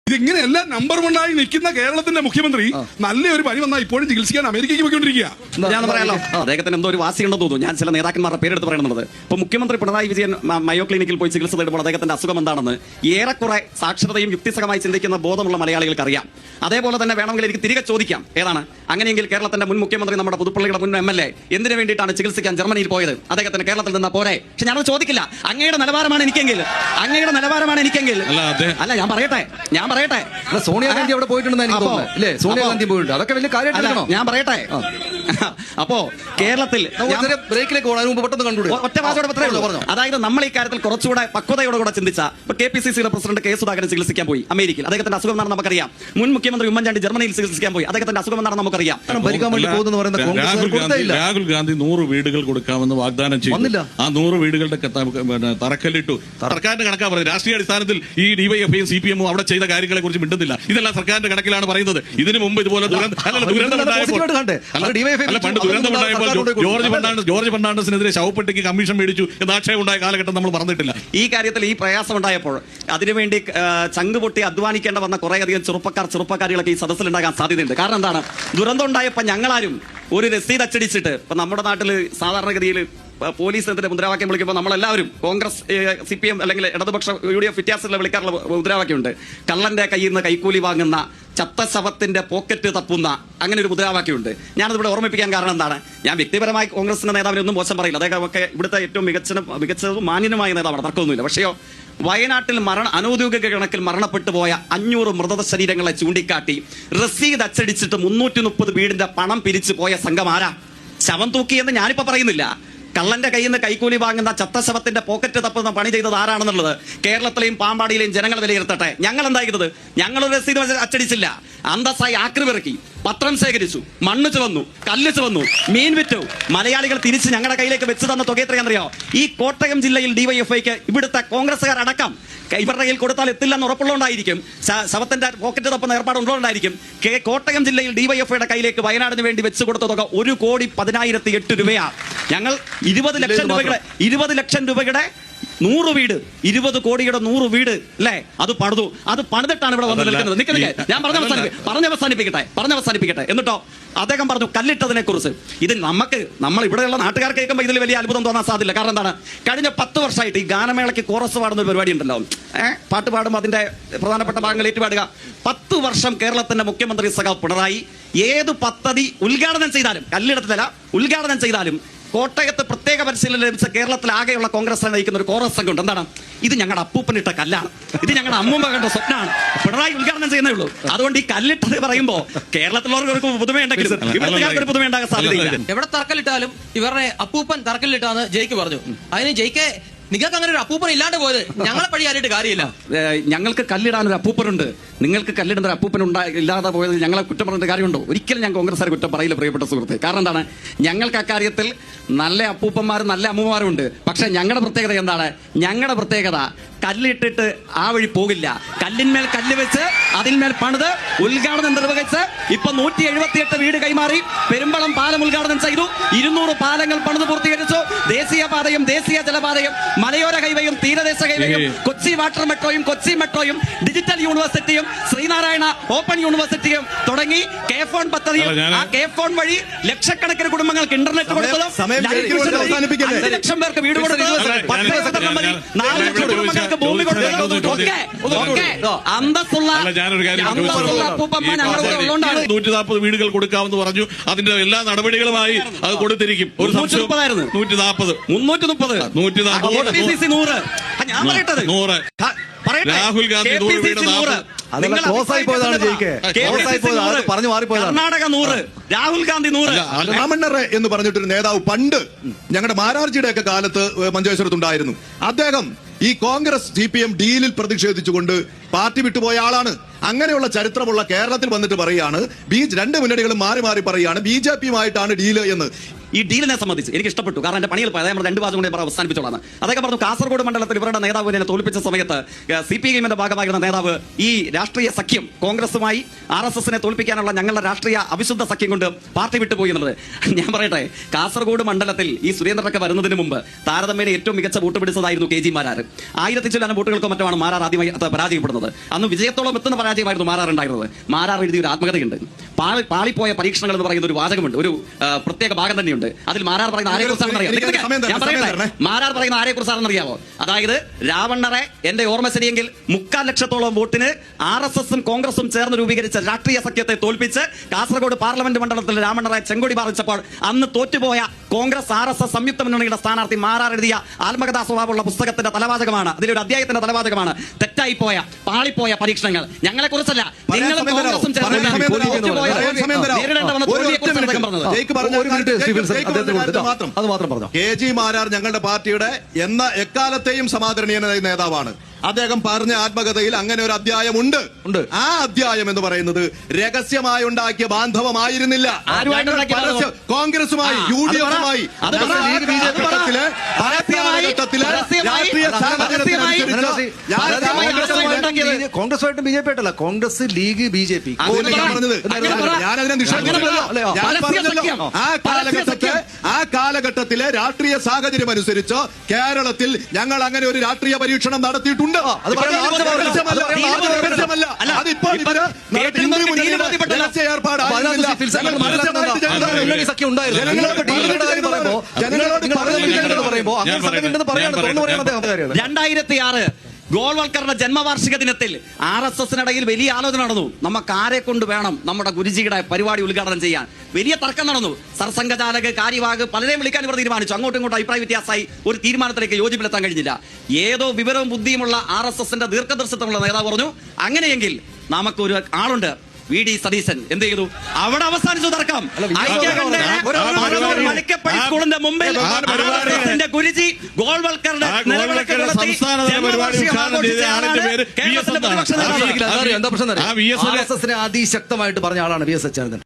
ഇതിങ്ങനെയല്ല number 1 ആയി നിൽക്കുന്ന കേരളത്തിന്റെ മുഖ്യമന്ത്രി നല്ലൊരു പനി വന്നാൽ ഇപ്പോഴും ചികിത്സിക്കാൻ അമേരിക്കയ്ക്ക് പോയിക്കൊണ്ടിരിക്കുക. ഞാൻ പറയാലോ, അദ്ദേഹത്തിന് എന്തോ ഒരു വാസി ഉണ്ടെന്ന് തോന്നുന്നു. ഞാൻ ചില നേതാക്കന്മാരുടെ പേരെടുത്ത് പറയുന്നത്. ഇപ്പൊ മുഖ്യമന്ത്രി പിണറായി വിജയൻ മയോ ക്ലിനിക്കിൽ പോയി ചികിത്സ തേടുമ്പോൾ അദ്ദേഹത്തിന്റെ അസുഖം എന്താണെന്ന് ഏറെക്കുറെ സാക്ഷരതയും യുക്തിസഹമായി ചിന്തിക്കുന്ന ബോധമുള്ള മലയാളികൾക്ക് അറിയാം. അതേപോലെ തന്നെ വേണമെങ്കിൽ എനിക്ക് തിരികെ ചോദിക്കാം, ഏതാണ് അങ്ങനെയെങ്കിൽ കേരളത്തിന്റെ മുൻ മുഖ്യമന്ത്രി നമ്മുടെ പുതുപ്പള്ളിയുടെ മുൻ MLA എന്തിനു വേണ്ടിയിട്ടാണ് ചികിത്സിക്കാൻ ജർമ്മനിയിൽ പോയത്? അദ്ദേഹത്തിന് കേരളത്തിൽ നിന്നാ പോരെ? പക്ഷെ ഞാനത് ചോദിക്കില്ല. അങ്ങയുടെ നിലവാരമാണ് എനിക്കെങ്കിൽ അല്ല, ഞാൻ പറയട്ടെ സോണിയാഗാന്ധി അവിടെ പോയിട്ടുണ്ടെന്ന് എനിക്ക് തോന്നുന്നത് അല്ലേ? സോണിയാഗാന്ധി പോയിട്ടുണ്ട്, അതൊക്കെ വലിയ കാര്യമായിട്ടാണോ? ഞാൻ പറയട്ടെ. അപ്പോ കേരളത്തിൽ ബ്രേക്കിലേക്ക് പെട്ടെന്ന് കണ്ടുകൂടെ? ഒറ്റ വാചോടെ പറഞ്ഞു. അതായത് നമ്മൾ ഈ കാര്യത്തിൽ കുറച്ചുകൂടെ പക്വതയോടുകൂടെ ചിന്തിച്ച KPCCയുടെ പ്രസിഡന്റ് കെ സുധാകരൻ ചികിത്സിക്കാൻ പോയി അമേരിക്കയിൽ. അദ്ദേഹത്തിന്റെ അസുഖം എന്താണെന്ന് നമുക്കറിയാം. മുൻ മുഖ്യമന്ത്രി ഉമ്മൻചാണ്ടി ജർമ്മനിയിൽ ചികിത്സിക്കാൻ പോയി. അദ്ദേഹത്തിന്റെ അസുഖം എന്താണെന്ന് നമുക്കറിയാം. രാഹുൽ ഗാന്ധി 100 വീടുകൾ കൊടുക്കാമെന്ന് വാഗ്ദാനം ചെയ്തു. ആ 100 വീടുകളുടെ തറക്കല്ലിട്ടു. സർക്കാരിന്റെ കണക്കാ പറയുന്നത്. രാഷ്ട്രീയ അടിസ്ഥാനത്തിൽ ഈ DYFഐയും CPM അവിടെ ചെയ്ത കാര്യങ്ങളെ കുറിച്ച് മിണ്ടുന്നില്ല. ഇതെല്ലാം സർക്കാരിന്റെ കണക്കിലാണ് പറയുന്നത്. ഇതിനു മുമ്പ് ഇതുപോലെ ജോർജ് ഫെർണാണ്ടസിനെതിരെ ശവപ്പെട്ടിക്ക് കമ്മീഷൻ മേടിച്ചു എന്ന ആക്ഷേപം ഉണ്ടായ കാലഘട്ടം നമ്മൾ പറഞ്ഞിട്ടില്ല. ഈ കാര്യത്തിൽ ഈ പ്രയാസം ഉണ്ടായപ്പോൾ അതിനുവേണ്ടി ചങ്ക് പൊട്ടി അധ്വാനിക്കേണ്ട വന്ന കുറേയധികം ചെറുപ്പക്കാരികളൊക്കെ ഈ സദസ്സിലുണ്ടാകാൻ സാധ്യതയുണ്ട്. കാരണം എന്താണ്, ദുരന്തം ഉണ്ടായപ്പോൾ ഞങ്ങളാരും ഒരു രസീത് അച്ചടിച്ചിട്ട്, ഇപ്പൊ നമ്മുടെ നാട്ടിൽ സാധാരണഗതിയിൽ പോലീസ് എന്തിന്റെ മുദ്രാവാക്യം വിളിക്കുമ്പോൾ നമ്മളെല്ലാവരും കോൺഗ്രസ് CPM അല്ലെങ്കിൽ ഇടതുപക്ഷ UDF വ്യത്യാസത്തിൽ വിളിക്കാറുള്ള മുദ്രാവാക്യമുണ്ട്. കള്ളന്റെ കയ്യിൽ നിന്ന് കൈക്കൂലി വാങ്ങുന്ന, ചത്ത ശവത്തിന്റെ പോക്കറ്റ് തപ്പുന്ന, അങ്ങനെ ഒരു മുദ്രാവാക്യമുണ്ട്. ഞാനതിവിടെ ഓർമ്മിപ്പിക്കാൻ കാരണം എന്താണ്, ഞാൻ വ്യക്തിപരമായി കോൺഗ്രസിന്റെ നേതാവിനെ ഒന്നും മോശം പറയില്ല. അദ്ദേഹമൊക്കെ ഇവിടുത്തെ ഏറ്റവും മികച്ചതും മാന്യനുമായ നേതാവാണ്, തർക്കമൊന്നുമില്ല. പക്ഷെയോ വയനാട്ടിൽ അനൌദ്യോഗിക കണക്കിൽ മരണപ്പെട്ടു പോയ 500 മൃതദേഹ ശരീരങ്ങളെ ചൂണ്ടിക്കാട്ടി റസീദ് അച്ചടിച്ചിട്ട് 330 വീടിന്റെ പണം പിരിച്ചു പോയ സംഘം ആരാ? ശവം തൂക്കിയെന്ന് ഞാനിപ്പോ പറയുന്നില്ല. കള്ളന്റെ കയ്യിൽ നിന്ന് കൈക്കൂലി വാങ്ങുന്ന, ചത്ത ശവത്തിന്റെ പോക്കറ്റ് തപ്പുന്ന പണി ചെയ്തത് ആരാണെന്നുള്ളത് കേരളത്തിലെയും പാമ്പാടിയിലെയും ജനങ്ങൾ വിലയിരുത്തട്ടെ. ഞങ്ങൾ എന്താ ചെയ്തത്? ഞങ്ങളൊരു രസീത് അച്ചടിച്ചില്ല. അന്തസ്സായി ആക്രിവിറക്കി, പത്രം ശേഖരിച്ചു, മണ്ണ് ചുവന്നു, കല്ല് ചുവന്നു, മീൻ വിറ്റു. മലയാളികൾ തിരിച്ച് ഞങ്ങളുടെ കയ്യിലേക്ക് വെച്ച് തന്ന തുക എത്രയാണെന്നറിയോ? ഈ കോട്ടയം ജില്ലയിൽ DYFഐക്ക് ഇവിടുത്തെ കോൺഗ്രസ്സുകാരടക്കം ഇവരുടെ കയ്യിൽ കൊടുത്താൽ എത്തില്ലെന്ന് ഉറപ്പുള്ളതുകൊണ്ടായിരിക്കും, ശവത്തിന്റെ പോക്കറ്റ് തപ്പുന്ന ഏർപ്പാടുള്ളതുകൊണ്ടായിരിക്കും കോട്ടയം ജില്ലയിൽ DYFഐയുടെ കയ്യിലേക്ക് വയനാടിന് വേണ്ടി വെച്ച് കൊടുത്ത തുക 1,10,008 രൂപയാണ്. ഞങ്ങൾ 20 ലക്ഷം രൂപയുടെ 100 വീട്, 20 കോടിയുടെ 100 വീട് അല്ലേ, അത് പണിതിട്ടാണ് ഇവിടെ വന്ന് നിൽക്കുന്നത്. ഞാൻ പറഞ്ഞ് അവസാനിപ്പിക്കട്ടെ. എന്നിട്ടോ അദ്ദേഹം പറഞ്ഞു കല്ലിട്ടതിനെ കുറിച്ച്. ഇത് നമ്മൾ ഇവിടെയുള്ള നാട്ടുകാർ കേൾക്കുമ്പോൾ ഇതിൽ വലിയ അത്ഭുതം തോന്നാൻ സാധ്യല്ല. കാരണം എന്താണ്, കഴിഞ്ഞ 10 വർഷമായിട്ട് ഈ ഗാനമേളയ്ക്ക് കോറസ് പാടുന്ന ഒരു പരിപാടി ഉണ്ടല്ലോ, പാട്ട് പാടുമ്പോൾ അതിന്റെ പ്രധാനപ്പെട്ട ഭാഗങ്ങൾ ഏറ്റുപാടുക. 10 വർഷം കേരളത്തിന്റെ മുഖ്യമന്ത്രി സഖാവ് പിണറായി ഏത് പദ്ധതി ഉദ്ഘാടനം ചെയ്താലും, കല്ലിടത്തിലല്ല ഉദ്ഘാടനം ചെയ്താലും, കോട്ടയത്ത് പ്രത്യേക പരിശീലനം ലഭിച്ച കേരളത്തിൽ ആകെയുള്ള കോൺഗ്രസ് നയിക്കുന്ന ഒരു കോറസ് സംഘം ഉണ്ട്. എന്താണ് ഇത്? ഞങ്ങളുടെ അപ്പൂപ്പനിട്ട കല്ലാണ്, ഇത് ഞങ്ങളുടെ അമ്മൂമ്മ കണ്ട സ്വപ്നമാണ്, പിണറായി ഉദ്ഘാടനം ചെയ്യുന്നേ ഉള്ളൂ. അതുകൊണ്ട് ഈ കല്ലിട്ടത് പറയുമ്പോ കേരളത്തിലുള്ളവർക്ക് പുതുമയുണ്ടെങ്കിൽ ഇവിടുത്തെ പുതുമയുണ്ടാകാൻ സാധ്യതയില്ല. എവിടെ തറക്കല്ലിട്ടാലും ഇവരുടെ അപ്പൂപ്പൻ തറക്കല്ലിട്ടാന്ന് ജയിക്ക് പറഞ്ഞു. അതിന് ജയിക്കെ നിങ്ങൾക്ക് അങ്ങനെ ഒരു അപ്പൂപ്പൻ ഇല്ലാണ്ട് പോയത് ഞങ്ങളെ പഴിയാനായിട്ട് കാര്യമില്ല. ഞങ്ങൾക്ക് കല്ലിടാൻ ഒരു അപ്പൂപ്പനുണ്ട്, നിങ്ങൾക്ക് കല്ലിടുന്ന ഒരു അപ്പൂപ്പൻ ഇല്ലാതെ പോയത് ഞങ്ങളെ കുറ്റം പറഞ്ഞിട്ട് കാര്യമുണ്ടോ? ഒരിക്കലും ഞാൻ കോൺഗ്രസ്സുകാരെ കുറ്റം പറയില്ല പ്രിയപ്പെട്ട സുഹൃത്തെ. കാരണം എന്താണ്, ഞങ്ങൾക്ക് അക്കാര്യത്തിൽ നല്ല അപ്പൂപ്പന്മാരും നല്ല അമ്മമാരും ഉണ്ട്. പക്ഷെ ഞങ്ങളുടെ പ്രത്യേകത എന്താണ്? ഞങ്ങളുടെ പ്രത്യേകത കല്ലിട്ടിട്ട് ആ വഴി പോകില്ല. കല്ലിന്മേൽ കല്ല് വെച്ച് അതിന്മേൽ പണിത് ഉദ്ഘാടനം നിർവഹിച്ച് ഇപ്പൊ 178 വീട് കൈമാറി. പെരുമ്പളം പാലം ഉദ്ഘാടനം ചെയ്തു, 200 പാലങ്ങൾ പണിത് പൂർത്തീകരിച്ചു. ദേശീയപാതയും ദേശീയ ജലപാതയും മലയോര ഹൈവേയും തീരദേശ ഹൈവേയും കൊച്ചി വാട്ടർ മെട്രോയും കൊച്ചി മെട്രോയും ഡിജിറ്റൽ യൂണിവേഴ്സിറ്റിയും ശ്രീനാരായണ ഓപ്പൺ യൂണിവേഴ്സിറ്റിയും തുടങ്ങി K-ഫോൺ പദ്ധതിയും ആ K-ഫോൺ വഴി ലക്ഷക്കണക്കിന് കുടുംബങ്ങൾക്ക് ഇന്റർനെറ്റ് കൊടുത്തതും 5 ലക്ഷം പേർക്ക് വീട് കൊടുത്തതും 4 ലക്ഷം കുടുംബങ്ങൾക്ക് ഭൂമി കൊടുത്തതും അന്തസ്സുള്ള 140 വീടുകൾ കൊടുക്കാമെന്ന് പറഞ്ഞു. അതിന്റെ എല്ലാ നടപടികളുമായി അത് കൊടുത്തിരിക്കും. ഒരു 130 ഞാൻ പറയട്ടത് 100 രാഹുൽ ഗാന്ധി 100 വീട് 40 കർണാടക 100, രാഹുൽ ഗാന്ധി 100. രാമണ്ണറെ എന്ന് പറഞ്ഞിട്ടൊരു നേതാവ് പണ്ട് ഞങ്ങളുടെ മാരാർജിയുടെ ഒക്കെ കാലത്ത് മഞ്ചേശ്വരത്തുണ്ടായിരുന്നു. അദ്ദേഹം ഈ കോൺഗ്രസ് CPM ഡീലിൽ പ്രതിഷേധിച്ചുകൊണ്ട് പാർട്ടി വിട്ടുപോയ ആളാണ്. അങ്ങനെയുള്ള ചരിത്രമുള്ള കേരളത്തിൽ വന്നിട്ട് പറയാണ്, രണ്ട് മുന്നണികളും മാറി പറയുകയാണ് BJPയുമായിട്ടാണ് ഡീല് എന്ന്. ഈ ഡീലിനെ സംബന്ധിച്ച് എനിക്ക് ഇഷ്ടപ്പെട്ടു. കാരണം എന്റെ പണിയിൽ അതായത് രണ്ട് വാചകം കൂടി അവസാനിപ്പിച്ചോളാണ്. അദ്ദേഹം പറഞ്ഞു കാസർഗോഡ് മണ്ഡലത്തിൽ ഇവരുടെ നേതാവ് എന്നെ തോൽപ്പിച്ച സമയത്ത് CPIM ഭാഗമായിരുന്ന നേതാവ് ഈ രാഷ്ട്രീയ സഖ്യം കോൺഗ്രസുമായി RSSനെ തോൽപ്പിക്കാനുള്ള ഞങ്ങളുടെ രാഷ്ട്രീയ അവിശുദ്ധ സഖ്യം കൊണ്ട് പാർട്ടി വിട്ടുപോയി എന്നുള്ളത്. ഞാൻ പറയട്ടെ, കാസർഗോഡ് മണ്ഡലത്തിൽ ഈ സുരേന്ദ്രനൊക്കെ വരുന്നതിന് മുമ്പ് താരതമ്യേന ഏറ്റവും മികച്ച വോട്ട് പിടിച്ചതായിരുന്നു KG മാരാർ. 1000 ചില്ലാനം വോട്ടുകൾക്കോ മറ്റുമാണ് മാരാർ ആദ്യമായി പരാജയപ്പെടുന്നത്. അന്ന് വിജയത്തോളം എത്തുന്ന പരാജയമായിരുന്നു മാരാർ ഉണ്ടായിരുന്നത്. മാരാർ എഴുതിയ ഒരു ആത്മകഥയുണ്ട്, പാളിപ്പോയ പരീക്ഷണങ്ങൾ എന്ന് പറയുന്ന ഒരു വാചകമുണ്ട്, ഒരു പ്രത്യേക ഭാഗം തന്നെയുണ്ട്. അതിൽ മാരാർ പറയുന്ന ആരെക്കുറിച്ചാണെന്ന് അറിയാം. മാരാർ പറയുന്ന ആരെക്കുറിച്ചാണെന്ന് അറിയാമോ? അതായത് രാവണ്ണറെ എന്റെ ഓർമ്മ ശരിയെങ്കിൽ 3.25 ലക്ഷത്തോളം വോട്ടിന് RSSും കോൺഗ്രസും ചേർന്ന് രൂപീകരിച്ച രാഷ്ട്രീയ സഖ്യത്തെ തോൽപ്പിച്ച് കാസർഗോഡ് പാർലമെന്റ് മണ്ഡലത്തിൽ രാവണ്ണറെ ചെങ്കൊടി പാറിച്ചപ്പോൾ അന്ന് തോറ്റുപോയ കോൺഗ്രസ് RSS സംയുക്ത മുന്നണിയുടെ സ്ഥാനാർത്ഥി മാരാർ എഴുതിയ ആത്മകഥാ സ്വഭാവമുള്ള പുസ്തകത്തിന്റെ തലവാചകമാണ്, അതിലൊരു അധ്യായത്തിന്റെ തലവാചകമാണ്, തെറ്റായിപ്പോയ പാളിപ്പോയ പരീക്ഷണങ്ങൾ. ഞങ്ങളെ കുറിച്ചല്ല, നിങ്ങളും കോൺഗ്രസും ചേർന്ന് അത് മാത്രം പറഞ്ഞു. KG മാരാർ ഞങ്ങളുടെ പാർട്ടിയുടെ എക്കാലത്തെയും സമാദരണീയനായ നേതാവാണ്. അദ്ദേഹം പറഞ്ഞ ആത്മകഥയിൽ അങ്ങനെ ഒരു അധ്യായം ഉണ്ട്. ആ അധ്യായം എന്ന് പറയുന്നത് രഹസ്യമായി ഉണ്ടാക്കിയ ബാന്ധവമായിരുന്നില്ല. കോൺഗ്രസുമായി UDFുമായി കോൺഗ്രസുമായിട്ട് BJP ആയിട്ടല്ല, കോൺഗ്രസ് ലീഗ് BJP. ഞാനതിനെ നിഷേധിച്ചില്ല. ഞാൻ പറഞ്ഞല്ലോ, ആ കാലഘട്ടത്തിലെ രാഷ്ട്രീയ സാഹചര്യം അനുസരിച്ച് കേരളത്തിൽ ഞങ്ങൾ അങ്ങനെ ഒരു രാഷ്ട്രീയ പരീക്ഷണം നടത്തിയിട്ടുണ്ട്. ഗോൾവൽക്കറുടെ ജന്മവാർഷിക ദിനത്തിൽ RSSനിടയിൽ വലിയ ആലോചന നടന്നു. നമുക്ക് ആരെ കൊണ്ട് വേണം നമ്മുടെ ഗുരുജിയുടെ പരിപാടി ഉദ്ഘാടനം ചെയ്യാൻ? വലിയ തർക്കം നടന്നു. സർസംഘചാലക്, കാര്യവാഹ് പലരെയും വിളിക്കാൻ ഇവർ തീരുമാനിച്ചു. അങ്ങോട്ടും ഇങ്ങോട്ടും അഭിപ്രായ വ്യത്യാസമായി ഒരു തീരുമാനത്തിലേക്ക് യോജിപ്പിലെത്താൻ കഴിഞ്ഞില്ല. ഏതോ വിവരവും ബുദ്ധിയുമുള്ള RSSന്റെ ദീർഘദർശിത്വമുള്ള നേതാവ് പറഞ്ഞു, അങ്ങനെയെങ്കിൽ നമുക്കൊരു ആളുണ്ട്, VD സതീശൻ. എന്ത് ചെയ്തു? അവിടെ അവസാനിച്ചു തർക്കം. സ്കൂളിന്റെ മുമ്പിൽ ഗുരുജി ഗോൾവൽക്കറുടെ എന്താ പ്രശ്നം? RSSനെ അതിശക്തമായിട്ട് പറഞ്ഞ ആളാണ് VS അച്യുതാനന്ദൻ.